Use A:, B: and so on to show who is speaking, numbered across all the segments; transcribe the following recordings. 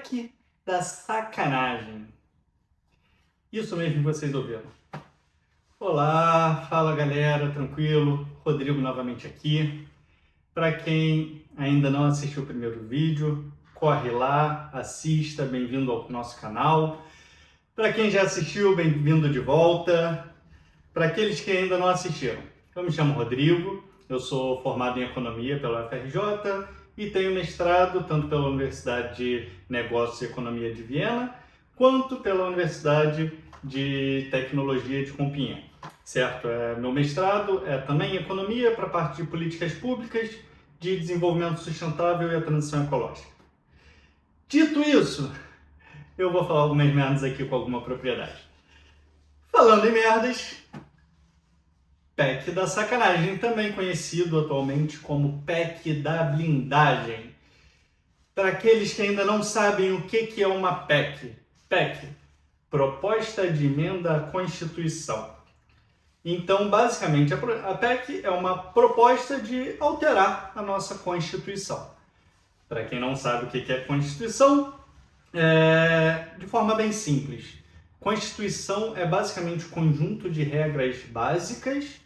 A: PEC da sacanagem. Isso mesmo que vocês ouviram. Olá, fala galera, tranquilo? Rodrigo novamente aqui. Para quem ainda não assistiu o primeiro vídeo, corre lá, assista, bem-vindo ao nosso canal. Para quem já assistiu, bem-vindo de volta. Para aqueles que ainda não assistiram, eu me chamo Rodrigo, eu sou formado em Economia pela UFRJ e tenho mestrado tanto pela Universidade de Negócios e Economia de Viena, quanto pela Universidade de Tecnologia de Compiègne, certo? Meu mestrado é também em Economia para a parte de Políticas Públicas, de Desenvolvimento Sustentável e a Transição Ecológica. Dito isso, eu vou falar algumas merdas aqui com alguma propriedade. Falando em merdas, PEC da sacanagem, também conhecido atualmente como PEC da blindagem. Para aqueles que ainda não sabem o que é uma PEC. PEC, Proposta de Emenda à Constituição. Então, basicamente, a PEC é uma proposta de alterar a nossa Constituição. Para quem não sabe o que é Constituição, de forma bem simples. Constituição é basicamente um conjunto de regras básicas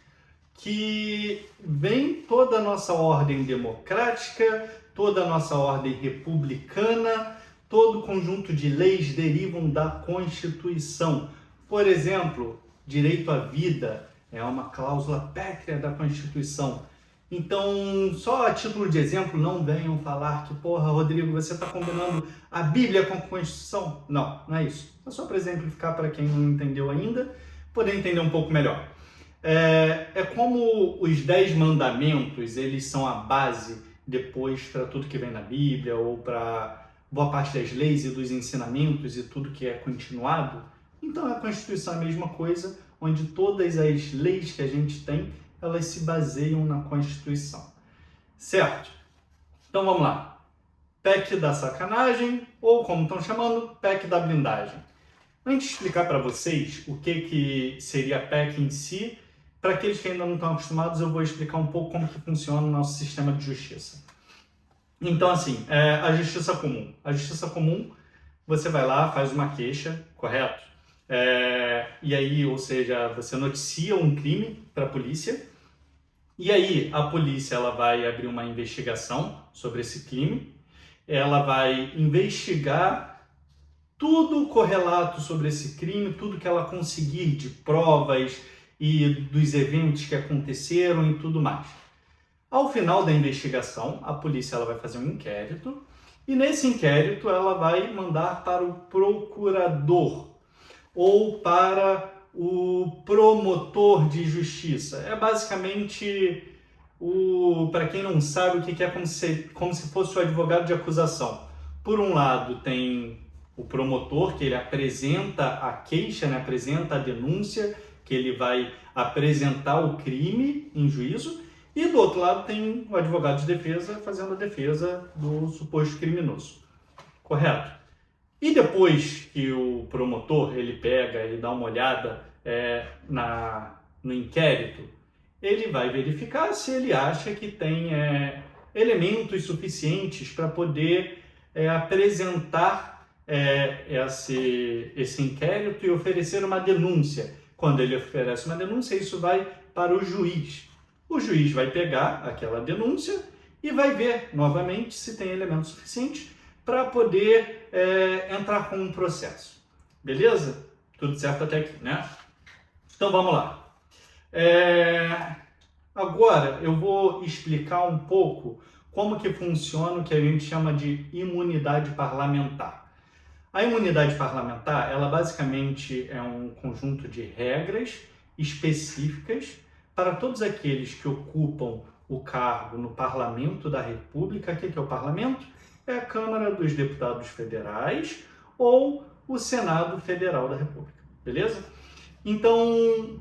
A: que vem toda a nossa ordem democrática, toda a nossa ordem republicana, todo o conjunto de leis derivam da Constituição. Por exemplo, direito à vida é uma cláusula pétrea da Constituição. Então, só a título de exemplo, não venham falar que, porra, Rodrigo, você está combinando a Bíblia com a Constituição. Não, não é isso. É só para exemplificar para quem não entendeu ainda, poder entender um pouco melhor. É como os 10 mandamentos, eles são a base depois para tudo que vem na Bíblia ou para boa parte das leis e dos ensinamentos e tudo que é continuado. Então a Constituição é a mesma coisa, onde todas as leis que a gente tem, elas se baseiam na Constituição. Certo? Então vamos lá. PEC da sacanagem, ou como estão chamando, PEC da blindagem. Antes de explicar para vocês o que seria a PEC em si, para aqueles que ainda não estão acostumados, eu vou explicar um pouco como que funciona o nosso sistema de justiça. Então, assim, a justiça comum. A justiça comum, você vai lá, faz uma queixa, correto? E aí, ou seja, você noticia um crime para a polícia, e aí a polícia ela vai abrir uma investigação sobre esse crime, ela vai investigar tudo correlato sobre esse crime, tudo que ela conseguir de provas e dos eventos que aconteceram e tudo mais. Ao final da investigação, a polícia ela vai fazer um inquérito e nesse inquérito ela vai mandar para o procurador ou para o promotor de justiça. É basicamente, para quem não sabe, o que é como se fosse o advogado de acusação. Por um lado tem o promotor, que ele apresenta a queixa, né? Apresenta a denúncia, que ele vai apresentar o crime em juízo, e do outro lado tem o advogado de defesa fazendo a defesa do suposto criminoso. Correto? E depois que o promotor ele pega e dá uma olhada no inquérito, ele vai verificar se ele acha que tem elementos suficientes para poder apresentar esse inquérito e oferecer uma denúncia. Quando ele oferece uma denúncia, isso vai para o juiz. O juiz vai pegar aquela denúncia e vai ver novamente se tem elementos suficientes para poder entrar com um processo. Beleza? Tudo certo até aqui, né? Então vamos lá. Agora eu vou explicar um pouco como que funciona o que a gente chama de imunidade parlamentar. A imunidade parlamentar, ela basicamente é um conjunto de regras específicas para todos aqueles que ocupam o cargo no Parlamento da República. O que é o Parlamento? É a Câmara dos Deputados Federais ou o Senado Federal da República, beleza? Então,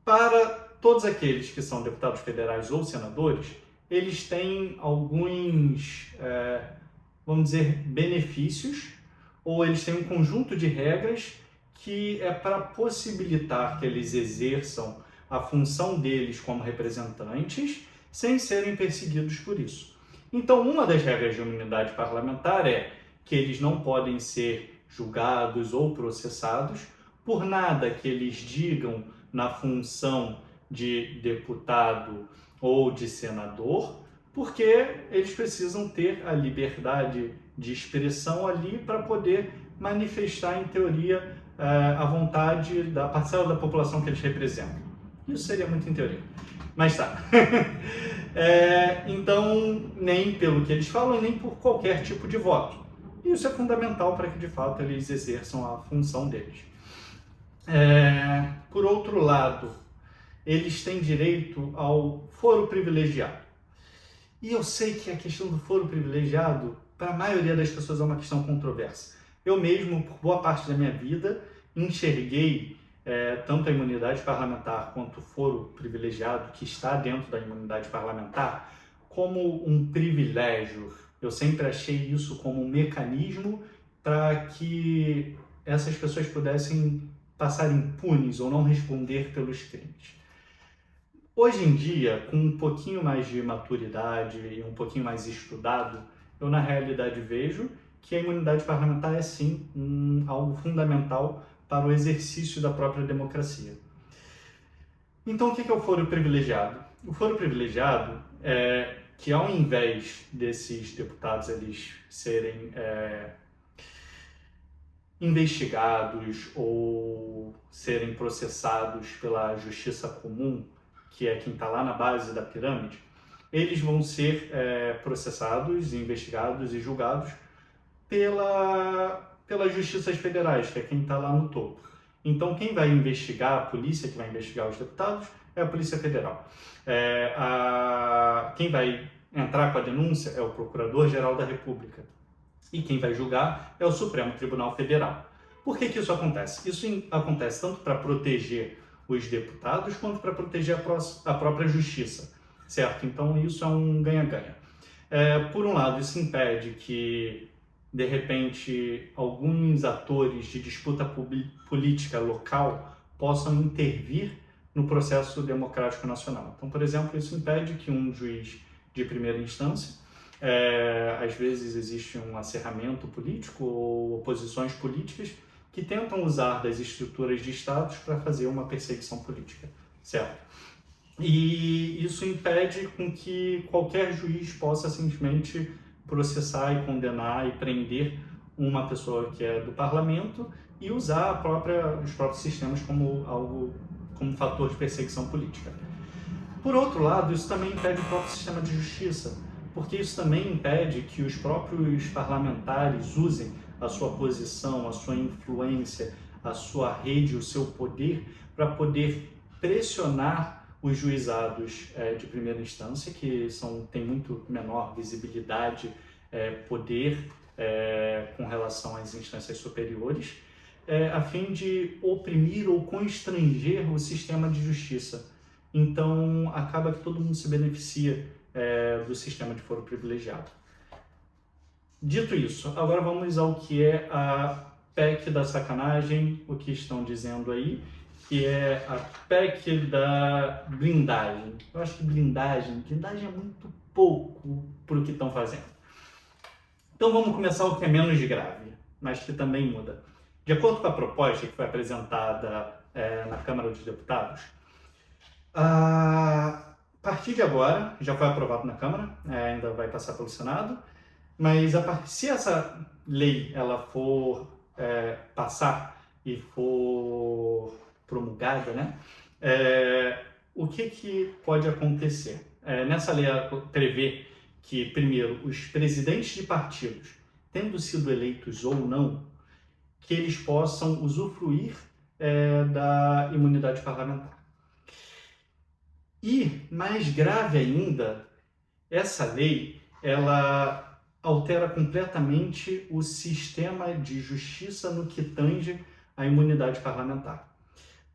A: para todos aqueles que são deputados federais ou senadores, eles têm alguns, vamos dizer, benefícios, ou eles têm um conjunto de regras que é para possibilitar que eles exerçam a função deles como representantes sem serem perseguidos por isso. Então, uma das regras de imunidade parlamentar é que eles não podem ser julgados ou processados por nada que eles digam na função de deputado ou de senador, porque eles precisam ter a liberdade de expressão ali para poder manifestar, em teoria, a vontade da parcela da população que eles representam. Isso seria muito em teoria. Mas tá. Então, nem pelo que eles falam e nem por qualquer tipo de voto. E isso é fundamental para que, de fato, eles exerçam a função deles. Por outro lado, eles têm direito ao foro privilegiado. E eu sei que a questão do foro privilegiado, para a maioria das pessoas, é uma questão controversa. Eu mesmo, por boa parte da minha vida, enxerguei tanto a imunidade parlamentar quanto o foro privilegiado, que está dentro da imunidade parlamentar, como um privilégio. Eu sempre achei isso como um mecanismo para que essas pessoas pudessem passar impunes ou não responder pelos crimes. Hoje em dia, com um pouquinho mais de maturidade e um pouquinho mais estudado, eu na realidade vejo que a imunidade parlamentar é sim algo fundamental para o exercício da própria democracia. Então, o que é o foro privilegiado? O foro privilegiado é que, ao invés desses deputados eles serem investigados ou serem processados pela justiça comum, que é quem está lá na base da pirâmide, eles vão ser processados, investigados e julgados pelas justiças federais, que é quem está lá no topo. Então, quem vai investigar, a polícia que vai investigar os deputados, é a Polícia Federal. Quem vai entrar com a denúncia é o Procurador-Geral da República. E quem vai julgar é o Supremo Tribunal Federal. Por que isso acontece? Isso acontece tanto para proteger os deputados quanto para proteger a própria justiça, certo? Então, isso é um ganha-ganha. Por um lado, isso impede que, de repente, alguns atores de disputa política local possam intervir no processo democrático nacional. Então, por exemplo, isso impede que um juiz de primeira instância, às vezes existe um acerramento político ou oposições políticas que tentam usar das estruturas de estados para fazer uma perseguição política, certo? E isso impede com que qualquer juiz possa simplesmente processar e condenar e prender uma pessoa que é do parlamento e usar os próprios sistemas como um fator de perseguição política. Por outro lado, isso também impede o próprio sistema de justiça, porque isso também impede que os próprios parlamentares usem a sua posição, a sua influência, a sua rede, o seu poder para poder pressionar os juizados de primeira instância, que têm muito menor visibilidade, poder com relação às instâncias superiores, a fim de oprimir ou constranger o sistema de justiça. Então, acaba que todo mundo se beneficia do sistema de foro privilegiado. Dito isso, agora vamos ao que é a PEC da sacanagem, o que estão dizendo aí, que é a PEC da blindagem. Eu acho que blindagem é muito pouco para o que estão fazendo. Então vamos começar o que é menos grave, mas que também muda. De acordo com a proposta que foi apresentada na Câmara dos Deputados, a partir de agora, já foi aprovado na Câmara, ainda vai passar pelo Senado, mas se essa lei ela for passar e for promulgada, né, o que pode acontecer? Nessa lei ela prevê que, primeiro, os presidentes de partidos, tendo sido eleitos ou não, que eles possam usufruir da imunidade parlamentar. E, mais grave ainda, essa lei, ela altera completamente o sistema de justiça no que tange à imunidade parlamentar.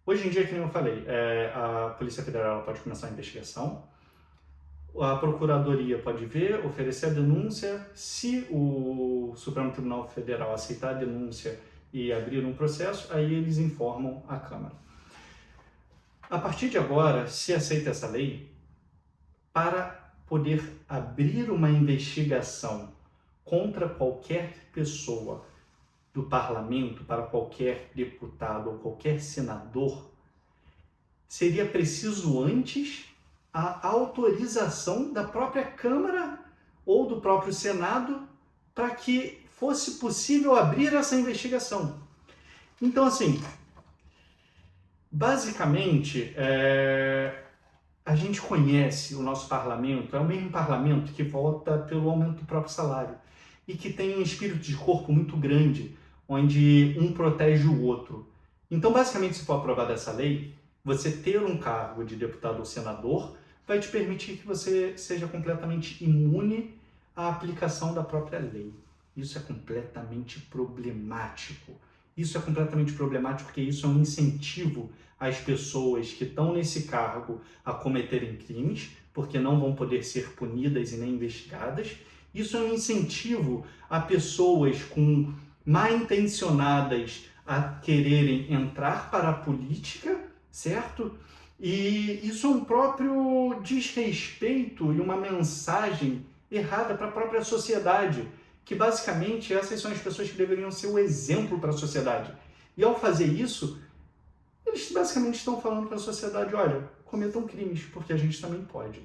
A: Hoje em dia, como eu falei, a Polícia Federal pode começar a investigação, a Procuradoria pode ver, oferecer a denúncia, se o Supremo Tribunal Federal aceitar a denúncia e abrir um processo, aí eles informam a Câmara. A partir de agora, se aceita essa lei, para poder abrir uma investigação contra qualquer pessoa do parlamento, para qualquer deputado ou qualquer senador, seria preciso antes a autorização da própria Câmara ou do próprio Senado para que fosse possível abrir essa investigação. Então, assim, basicamente, a gente conhece o nosso parlamento, é o mesmo parlamento que vota pelo aumento do próprio salário e que tem um espírito de corpo muito grande, onde um protege o outro. Então, basicamente, se for aprovada essa lei, você ter um cargo de deputado ou senador vai te permitir que você seja completamente imune à aplicação da própria lei. Isso é completamente problemático. Isso é completamente problemático porque isso é um incentivo às pessoas que estão nesse cargo a cometerem crimes, porque não vão poder ser punidas e nem investigadas. Isso é um incentivo a pessoas com mal intencionadas a quererem entrar para a política, certo? E isso é um próprio desrespeito e uma mensagem errada para a própria sociedade, que basicamente essas são as pessoas que deveriam ser o exemplo para a sociedade. E ao fazer isso, eles basicamente estão falando para a sociedade, olha, cometam crimes, porque a gente também pode.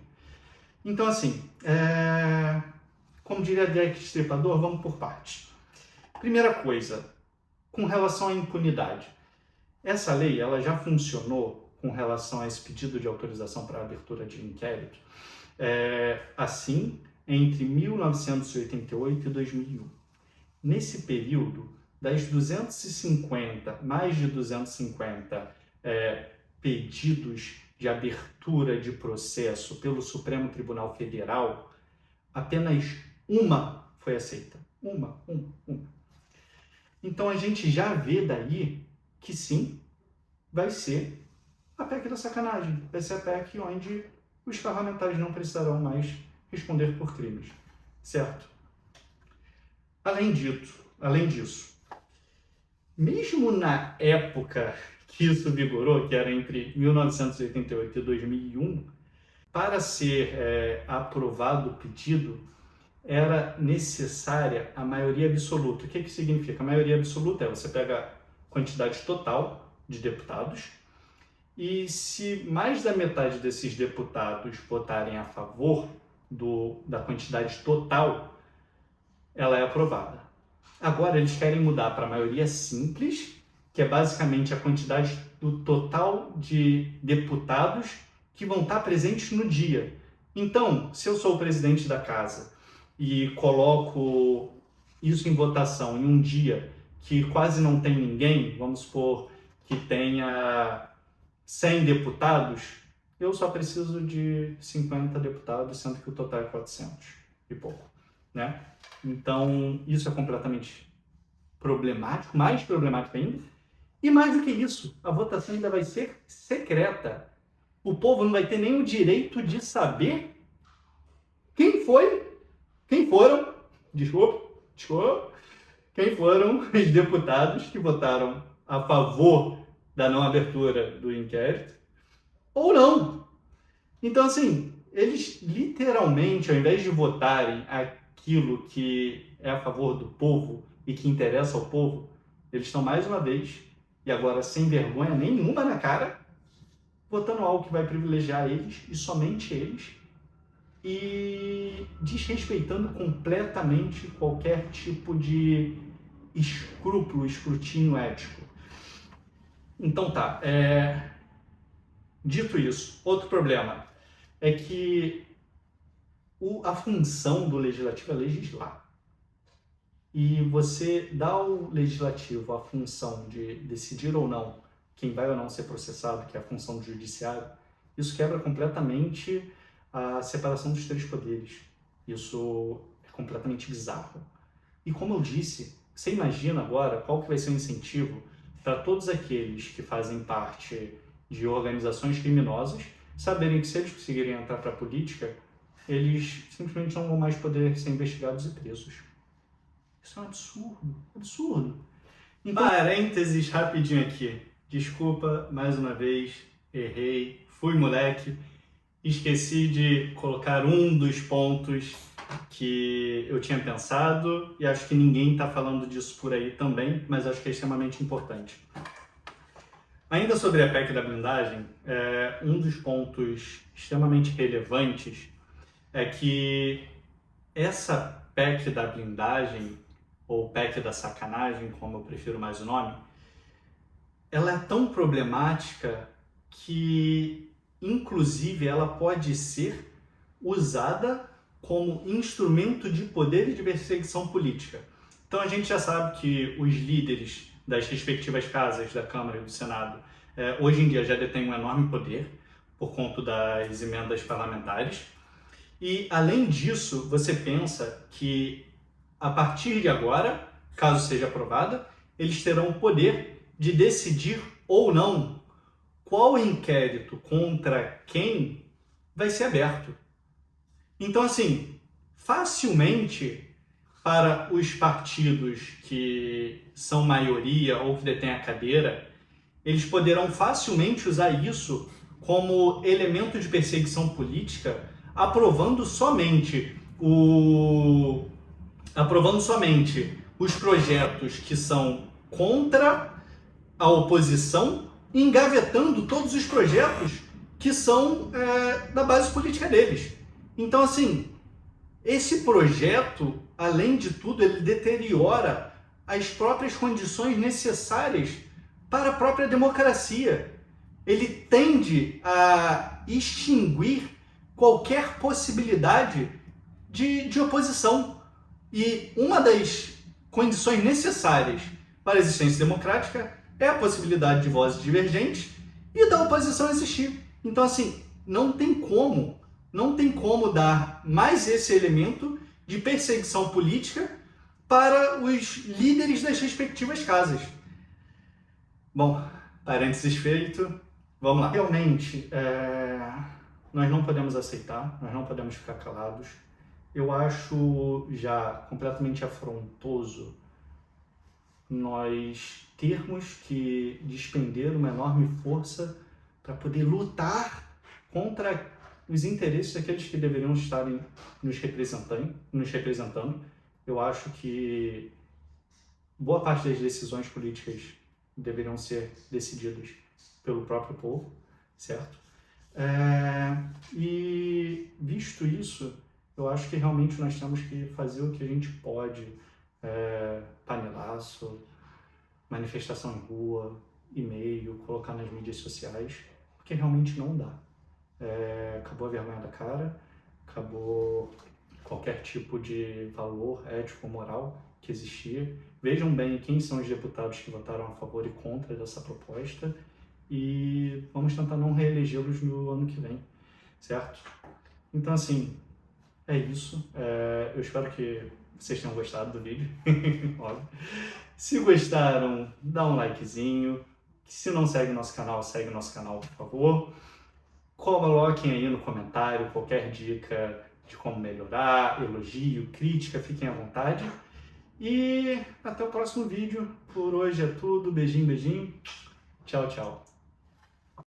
A: Então, assim, como diria Jack Stripador, vamos por partes. Primeira coisa, com relação à impunidade. Essa lei ela já funcionou com relação a esse pedido de autorização para a abertura de inquérito, assim, entre 1988 e 2001. Nesse período, das 250, mais de 250 pedidos de abertura de processo pelo Supremo Tribunal Federal, apenas uma foi aceita. Uma. Então a gente já vê daí que sim, vai ser a PEC da sacanagem. Vai ser a PEC onde os parlamentares não precisarão mais responder por crimes, certo? Além disso, mesmo na época que isso vigorou, que era entre 1988 e 2001, para ser aprovado o pedido, era necessária a maioria absoluta. O que significa? A maioria absoluta é você pega a quantidade total de deputados e se mais da metade desses deputados votarem a favor da quantidade total, ela é aprovada. Agora eles querem mudar para a maioria simples, que é basicamente a quantidade do total de deputados que vão estar presentes no dia. Então, se eu sou o presidente da casa e coloco isso em votação em um dia que quase não tem ninguém, vamos supor que tenha 100 deputados, eu só preciso de 50 deputados, sendo que o total é 400 e pouco, né? Então, isso é completamente problemático, mais problemático ainda. E mais do que isso, a votação ainda vai ser secreta. O povo não vai ter nem o direito de saber quem foram os deputados que votaram a favor da não abertura do inquérito ou não. Então, assim, eles literalmente, ao invés de votarem aquilo que é a favor do povo e que interessa ao povo, eles estão mais uma vez, e agora sem vergonha nenhuma na cara, votando algo que vai privilegiar eles e somente eles, e desrespeitando completamente qualquer tipo de escrúpulo, escrutínio ético. Então tá, dito isso, outro problema é que a função do legislativo é legislar. E você dá ao legislativo a função de decidir ou não quem vai ou não ser processado, que é a função do judiciário, isso quebra completamente a separação dos três poderes. Isso é completamente bizarro. E como eu disse, você imagina agora qual que vai ser o incentivo para todos aqueles que fazem parte de organizações criminosas saberem que se eles conseguirem entrar para a política, eles simplesmente não vão mais poder ser investigados e presos. Isso é um absurdo. Então, parênteses rapidinho aqui. Desculpa, mais uma vez, errei, fui moleque, esqueci de colocar um dos pontos que eu tinha pensado e acho que ninguém está falando disso por aí também, mas acho que é extremamente importante. Ainda sobre a PEC da blindagem, um dos pontos extremamente relevantes é que essa PEC da blindagem, ou PEC da sacanagem, como eu prefiro mais o nome, ela é tão problemática que, inclusive, ela pode ser usada como instrumento de poder e de perseguição política. Então a gente já sabe que os líderes das respectivas casas da Câmara e do Senado hoje em dia já detêm um enorme poder por conta das emendas parlamentares. E além disso, você pensa que a partir de agora, caso seja aprovada, eles terão o poder de decidir ou não qual inquérito contra quem vai ser aberto. Então, assim, facilmente para os partidos que são maioria ou que detêm a cadeira, eles poderão facilmente usar isso como elemento de perseguição política, aprovando somente os projetos que são contra a oposição, engavetando todos os projetos que são da base política deles. Então, assim, esse projeto, além de tudo, ele deteriora as próprias condições necessárias para a própria democracia. Ele tende a extinguir qualquer possibilidade de oposição. E uma das condições necessárias para a existência democrática é a possibilidade de vozes divergentes e da oposição existir. Então, assim, não tem como dar mais esse elemento de perseguição política para os líderes das respectivas casas. Bom, parênteses feito, vamos lá. Realmente, nós não podemos aceitar, nós não podemos ficar calados. Eu acho já completamente afrontoso nós termos que despender uma enorme força para poder lutar contra os interesses daqueles que deveriam estarem nos representando. Eu acho que boa parte das decisões políticas deveriam ser decididas pelo próprio povo, certo? E visto isso, eu acho que realmente nós temos que fazer o que a gente pode, panelaço, manifestação em rua, e-mail, colocar nas mídias sociais, porque realmente não dá. Acabou a vergonha da cara, acabou qualquer tipo de valor ético ou moral que existia. Vejam bem quem são os deputados que votaram a favor e contra dessa proposta e vamos tentar não reelegê-los no ano que vem, certo? Então, assim, é isso. Eu espero que vocês tenham gostado do vídeo, óbvio. Se gostaram, dá um likezinho. Se não segue nosso canal, segue o nosso canal, por favor. Coloquem aí no comentário qualquer dica de como melhorar, elogio, crítica, fiquem à vontade. E até o próximo vídeo. Por hoje é tudo. Beijinho, beijinho. Tchau, tchau.